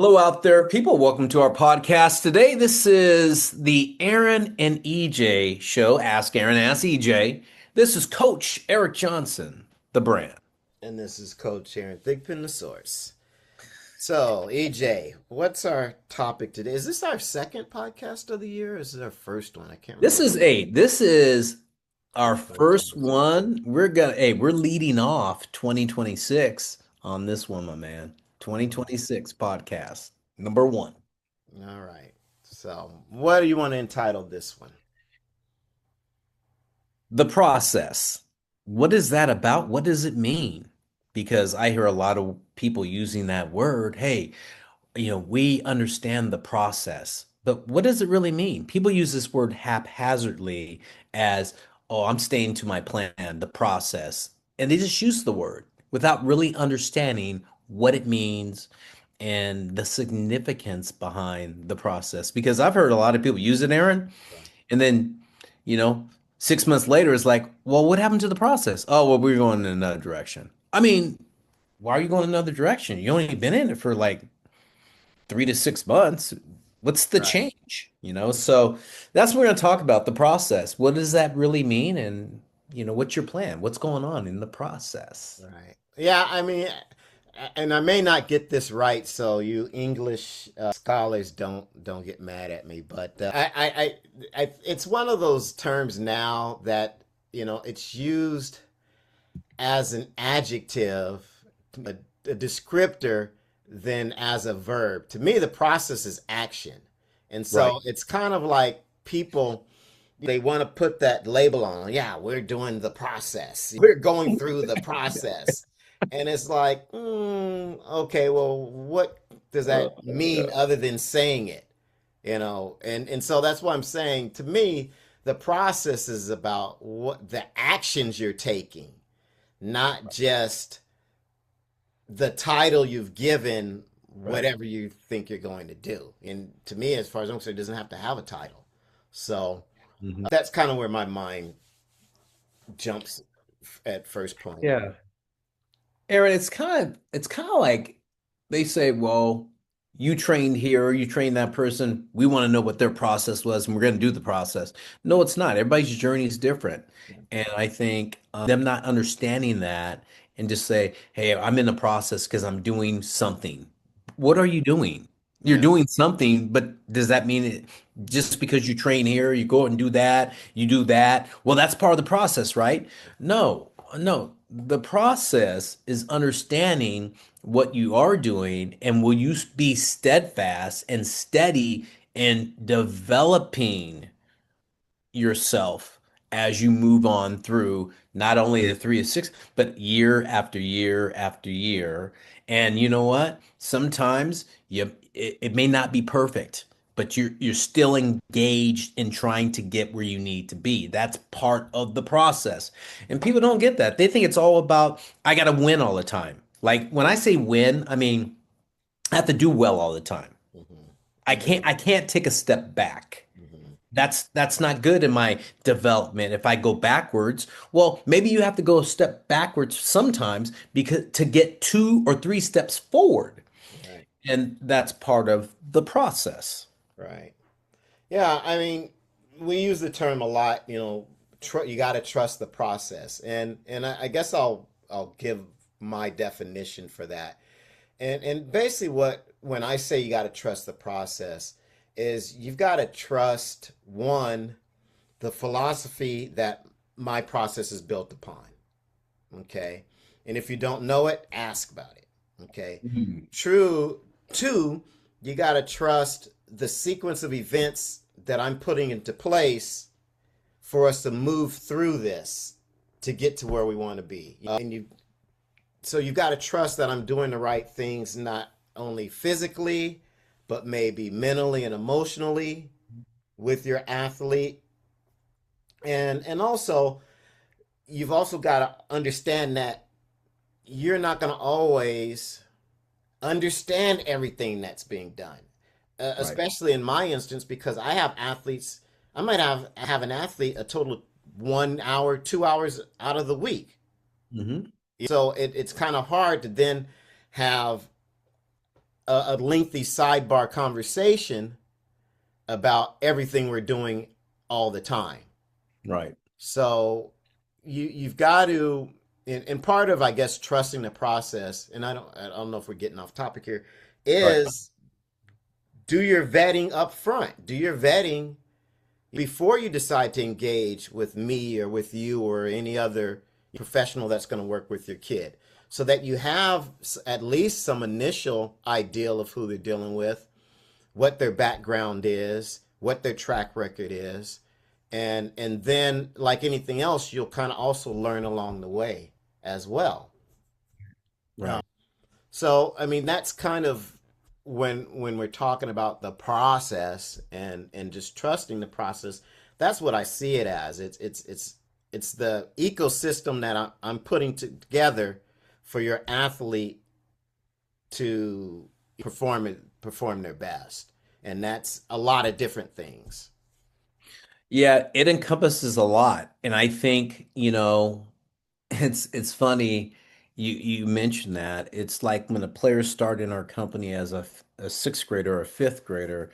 Hello out there, people. Welcome to our podcast today. This is the Aaron and EJ show. Ask Aaron, ask EJ. This is Coach Eric Johnson, the brand. And this is Coach Aaron Thigpen, the source. So, EJ, what's our topic today? Is this our second podcast of the year? Or is it our first one? I can't This remember. is this is our first 2026. one. We're leading off 2026 on this one, my man. 2026 podcast number one. All right. So, what do you want to entitle this one? The process. What is that about? What does it mean? Because I hear a lot of people using that word. Hey, we understand the process, but what does it really mean? People use this word haphazardly as, oh, I'm staying to my plan, the process. And they just use the word without really understanding what it means and the significance behind the process. Because I've heard a lot of people use it, Aaron, Yeah. and then, you know, 6 months later, it's like, well, what happened to the process? Oh, well, we're going in another direction. I mean, why are you going another direction? You only been in it for like 3 to 6 months. What's the Right. change? So that's what we're going to talk about, the process. What does that really mean? And, what's your plan? What's going on in the process? Right. Yeah, I mean, and I may not get this right, so you English scholars don't get mad at me. But it's one of those terms now that it's used as an adjective, a descriptor, than as a verb. To me, the process is action, and Right. so it's kind of like people they want to put that label on. Yeah, we're doing the process. We're going through the process. And it's like, okay, well, what does Uh, that mean other than saying it? And so that's why I'm saying to me, the process is about what the actions you're taking, not just the title you've given right. whatever you think you're going to do. And to me, as far as I'm concerned, it doesn't have to have a title. So Mhm. that's kind of where my mind jumps at first point. Yeah. Aaron, it's kind of like they say, well, you trained here, you trained that person. We want to know what their process was, and we're going to do the process. No, it's not. Everybody's journey is different. And I think them not understanding that and just say, hey, I'm in the process because I'm doing something. What are you doing? You're Yeah, doing something, but does that mean just because you train here, you go and do that, you do that? Well, that's part of the process, right? No, no. The process is understanding what you are doing and will you be steadfast and steady in developing yourself as you move on through not only the 3 to 6, but year after year after year. And you know what? Sometimes it may not be perfect, but you're still engaged in trying to get where you need to be. That's part of the process. And people don't get that. They think it's all about I got to win all the time. Like when I say win, I mean I have to do well all the time. hmm I can't take a step back. hmm That's not good in my development. If I go backwards, well, maybe you have to go a step backwards sometimes because to get 2 or 3 steps forward. right, And that's part of the process. right. Yeah, I mean, we use the term a lot. You got to trust the process, and I guess I'll give my definition for that. And basically, what when I say you got to trust the process is you've got to trust one the philosophy that my process is built upon. Okay. And if you don't know it, ask about it. Okay. Mhm. True. Two, you got to trust the sequence of events that I'm putting into place for us to move through this to get to where we want to be. So you've got to trust that I'm doing the right things, not only physically, but maybe mentally and emotionally with your athlete. And also, you've also got to understand that you're not going to always understand everything that's being done, Right. especially in my instance because I have athletes. I might have an athlete a total of 1 hour, 2 hours out of the week. Hmm. So it's kind of hard to then have a lengthy sidebar conversation about everything we're doing all the time. Right. So you've got to, and part of, I guess, trusting the process, and I don't know if we're getting off topic here, Right. is do your vetting up front. Do your vetting before you decide to engage with me or with you or any other professional that's going to work with your kid, so that you have at least some initial ideal of who they're dealing with, what their background is, what their track record is, and then like anything else, you'll kind of also learn along the way as well. Right. So I mean that's kind of when we're talking about the process and just trusting the process, that's what I see it as. It's the ecosystem that I'm putting together for your athlete to perform their best, and that's a lot of different things. Yeah, it encompasses a lot. And I think, it's funny you mentioned that. It's like when a player started in our company as a sixth grader or a fifth grader,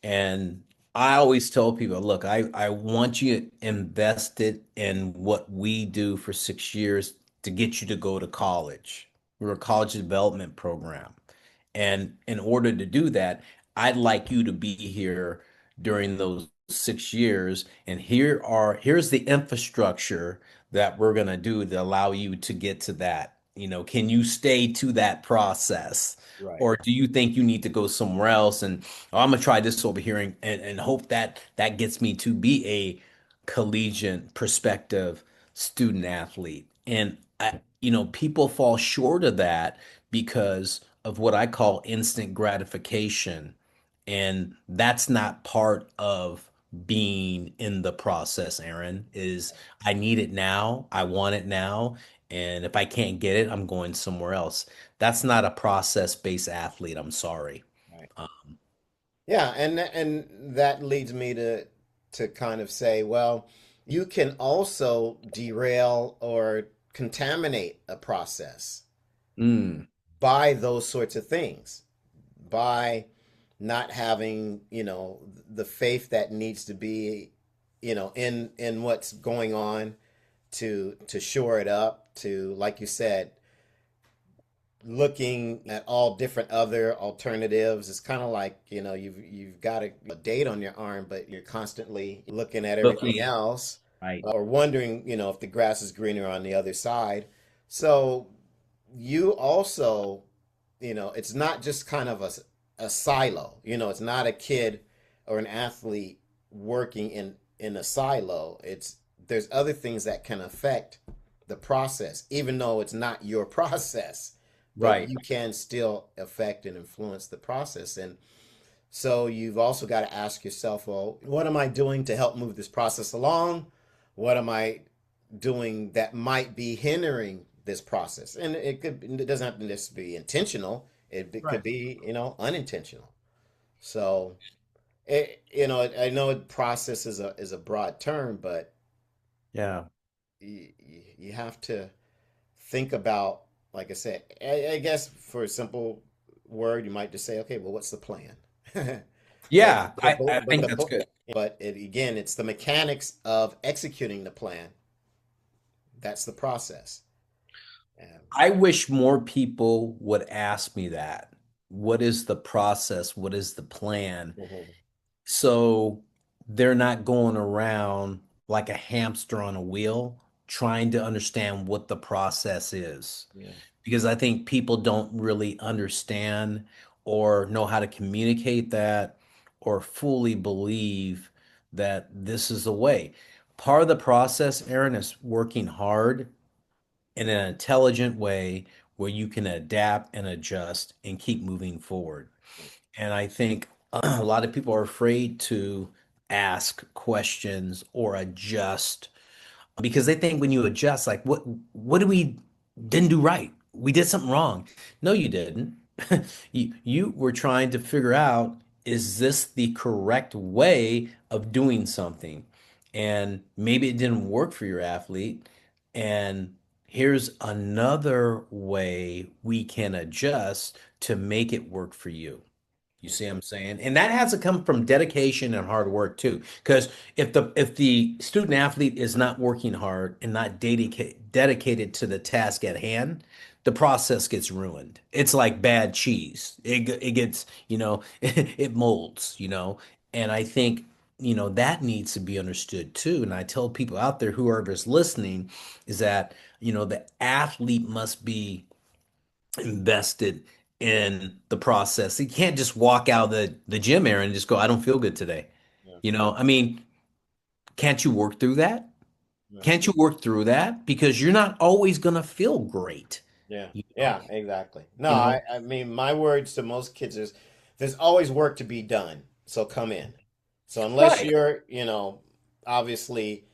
and I always tell people, look, I want you invested in what we do for 6 years to get you to go to college. We're a college development program. And in order to do that, I'd like you to be here during those 6 years. And here's the infrastructure that we're gonna do to allow you to get to that. Can you stay to that process? Right. Or do you think you need to go somewhere else? And "Oh, I'm gonna try this over here and hope that that gets me to be a collegiate perspective student athlete. And people fall short of that because of what I call instant gratification. And that's not part of being in the process, Aaron, is I need it now, I want it now, and if I can't get it, I'm going somewhere else. That's not a process-based athlete, I'm sorry. Right. Uh, Yeah, and that leads me to kind of say, well, you can also derail or contaminate a process mm, by those sorts of things, by not having, the faith that needs to be, in what's going on to shore it up, to, like you said, looking at all different other alternatives. It's kind of like, you've got a date on your arm, but you're constantly looking at everything looking else, right. or wondering, if the grass is greener on the other side. So you also, it's not just kind of a silo. It's not a kid or an athlete working in a silo. There's other things that can affect the process, even though it's not your process, but Right. you can still affect and influence the process. And so you've also got to ask yourself, well, what am I doing to help move this process along? What am I doing that might be hindering this process? And it doesn't have to necessarily be intentional. It could Right. be, unintentional. So I know process is a broad term, but Yeah. you have to think about, like I said, I guess for a simple word, you might just say, okay, well, what's the plan? but Yeah, the I but think the that's good. but again, it's the mechanics of executing the plan. That's the process. Um, I wish more people would ask me that. What is the process? What is the plan? mhm, So they're not going around like a hamster on a wheel trying to understand what the process is. yeah, Because I think people don't really understand or know how to communicate that or fully believe that this is the way. Part of the process, Aaron, is working hard in an intelligent way where you can adapt and adjust and keep moving forward. And I think a lot of people are afraid to ask questions or adjust because they think when you adjust, like what did we didn't do right? We did something wrong. No, you didn't. You were trying to figure out, is this the correct way of doing something? And maybe it didn't work for your athlete, and Here's another way we can adjust to make it work for you. You see what I'm saying? And that has to come from dedication and hard work too. Because if the student athlete is not working hard and not dedicated to the task at hand, the process gets ruined. It's like bad cheese. It gets, it molds, And I think, that needs to be understood too. And I tell people out there, whoever's listening, is that, the athlete must be invested in the process. You can't just walk out of the gym, Aaron, and just go, I don't feel good today. Yeah. I mean, can't you work through that? Yeah. Can't you work through that? Because you're not always gonna feel great. Yeah. You know, Yeah, exactly. No, you know, I mean, my words to most kids is there's always work to be done. So come in. So unless right, you're, obviously,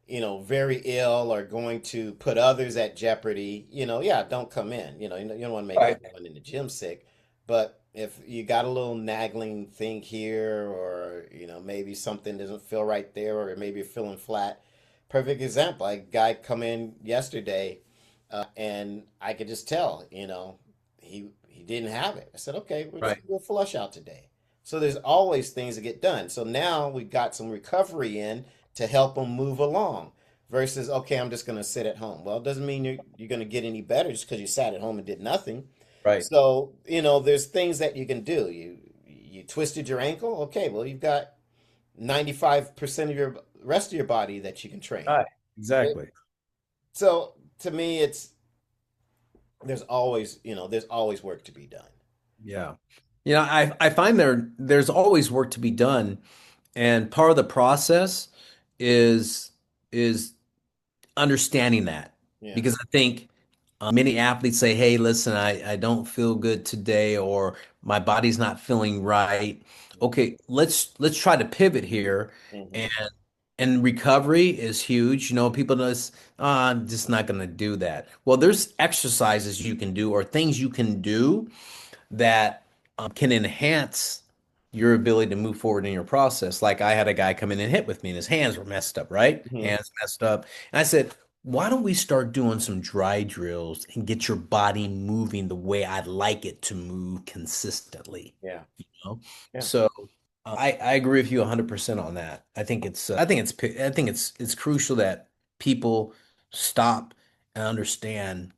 very ill or going to put others at jeopardy, yeah, don't come in. You don't want to make right, everyone in the gym sick. But if you got a little nagging thing here, or, maybe something doesn't feel right there, or maybe you're feeling flat. Perfect example. A guy come in yesterday, and I could just tell, he didn't have it. I said, okay, we're just right, gonna do a flush out today. So there's always things that get done. So now we got some recovery in to help them move along versus, okay, I'm just going to sit at home. Well, it doesn't mean you're going to get any better just because you sat at home and did nothing. right, So, there's things that you can do. You twisted your ankle. Okay, well, you've got 95% of your rest of your body that you can train. right. Right? Exactly. So, to me, there's always work to be done. Yeah. I find there's always work to be done, and part of the process is is understanding that Yeah. because I think many athletes say, "Hey, listen, I don't feel good today, or my body's not feeling right." Okay, let's try to pivot here, Hmm. and recovery is huge. People just, "Oh, I'm just not going to do that." Well, there's exercises you can do or things you can do that can enhance your ability to move forward in your process. Like I had a guy come in and hit with me, and his hands were messed up, right? Hmm. Hands messed up. And I said, why don't we start doing some dry drills and get your body moving the way I'd like it to move consistently, Yeah. you know? Yeah. So I agree with you 100% on that. I think it's crucial that people stop and understand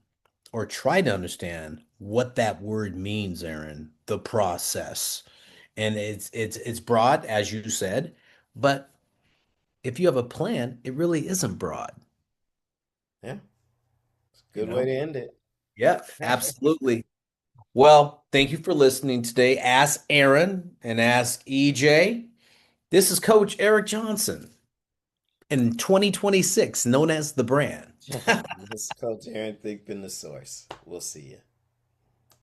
or try to understand what that word means, Aaron, the process. And it's broad, as you said, but if you have a plan, it really isn't broad, Yeah. you Good way know? to end it. Yeah, absolutely. Well, thank you for listening today. Ask Aaron and ask EJ. This is Coach Eric Johnson in 2026, known as the brand. This is Coach Aaron Thickpin, the source. We'll see you.